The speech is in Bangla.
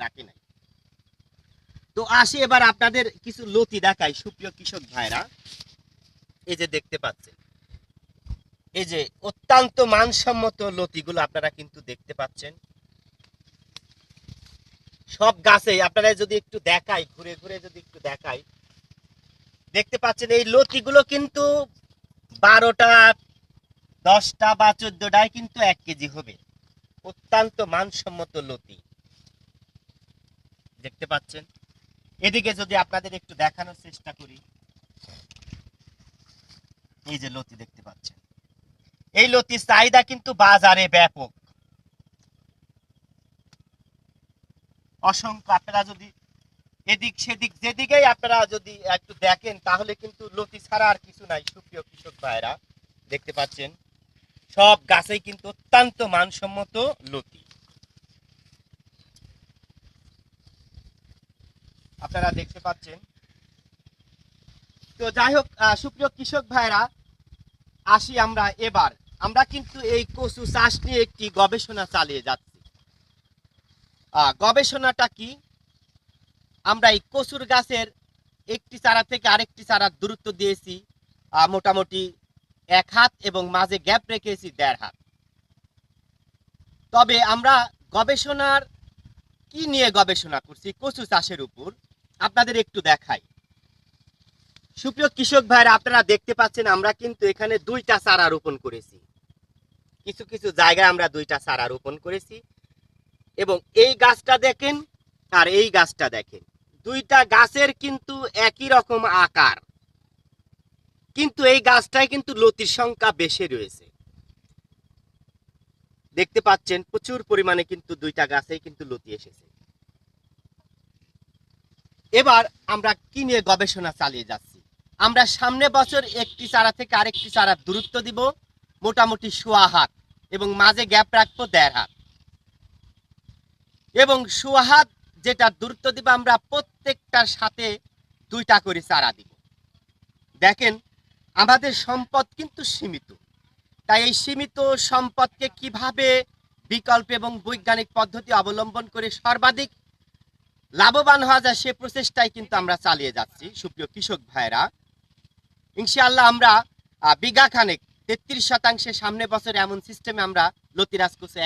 রাখে নাই। তো আসি এবার আপনাদের কিছু লতি দেখাই সুপ্রিয় কৃষক ভাইরা। এই যে দেখতে পাচ্ছেন, এই যে অত্যন্ত মানসম্মত লতিগুলো আপনারা কিন্তু দেখতে পাচ্ছেন। সব গাছেই আপনারা যদি একটু দেখাই, ঘুরে ঘুরে যদি একটু দেখাই, দেখতে পাচ্ছেন এই লতিগুলো কিন্তু 12টা 10টা বা 14টায় কিন্তু 1 কেজি হবে। অত্যন্ত মানসম্মত লতি দেখতে পাচ্ছেন। এদিকে যদি আপনাদের একটু দেখানোর চেষ্টা করি, এই যে লতি দেখতে পাচ্ছেন, এই লতির চাহিদা কিন্তু বাজারে ব্যাপক, অসংখ্য। আপনারা যদি এদিক সেদিক যেদিকেই আপনারা যদি একটু দেখেন, তাহলে কিন্তু লতি ছাড়া আর কিছু নাই। সুপ্রিয় কৃষক ভাইরা দেখতে পাচ্ছেন, সব গাছেই কিন্তু অত্যন্ত মানসম্মত লতি আপনারা দেখতে পাচ্ছেন। তো যাই হোক, সুপ্রিয় কৃষক ভাইরা, আসি আমরা এবার। আমরা কিন্তু এই কচু চাষ নিয়ে একটি গবেষণা চালিয়ে যাচ্ছি। গবেষণাটা কি? আমরা এই কচুর গাছের একটি চারা থেকে আরেকটি চারার দূরত্ব দিয়েছি মোটামুটি 1 হাত এবং মাঝে গ্যাপ রেখেছি 1.5 হাত। তবে আমরা গবেষণার কি নিয়ে গবেষণা করছি কচু চাষের উপর, আপনাদের একটু দেখাই। সুপ্রিয় কৃষক ভাইরা, আপনারা দেখতে পাচ্ছেন আমরা কিন্তু এখানে 2টা চারা রোপণ করেছি। কিছু কিছু জায়গায় আমরা 2টা চারা রোপণ করেছি, এবং এই গাছটা দেখেন আর এই গাছটা দেখেন, 2টা গাছের কিন্তু একই রকম আকার, কিন্তু এই গাছটায় কিন্তু লতির সংখ্যা বেশি রয়েছে। দেখতে পাচ্ছেন প্রচুর পরিমাণে কিন্তু 2টা গাছেই কিন্তু লতি এসেছে। এবার আমরা কি নিয়ে গবেষণা চালিয়ে যাচ্ছি, আমরা সামনে বছর একটি চারা থেকে আরেকটি চারার দূরত্ব দিব মোটামুটি 1.25 হাত এবং মাঝে গ্যাপ রাখবো 1.5 হাত, এবং 1.25 হাত যেটা দূরত্ব দিব আমরা প্রত্যেকটার সাথে 2টা করে চারা দিব। দেখেন, আমাদের সম্পদ কিন্তু সীমিত, তাই এই সীমিত সম্পদকে কিভাবে বিকল্প এবং বৈজ্ঞানিক পদ্ধতি অবলম্বন করে সর্বাধিক লাভবান হওয়া যায় সে প্রচেষ্টাই কিন্তু আমরা চালিয়ে যাচ্ছি। সুপ্রিয় কৃষক ভাইরা, ইনশাআল্লাহ আমরা বিঘা খানেক 33 শতাংশে সামনে বছর এমন সিস্টেমে আমরা লতিরাজ কচু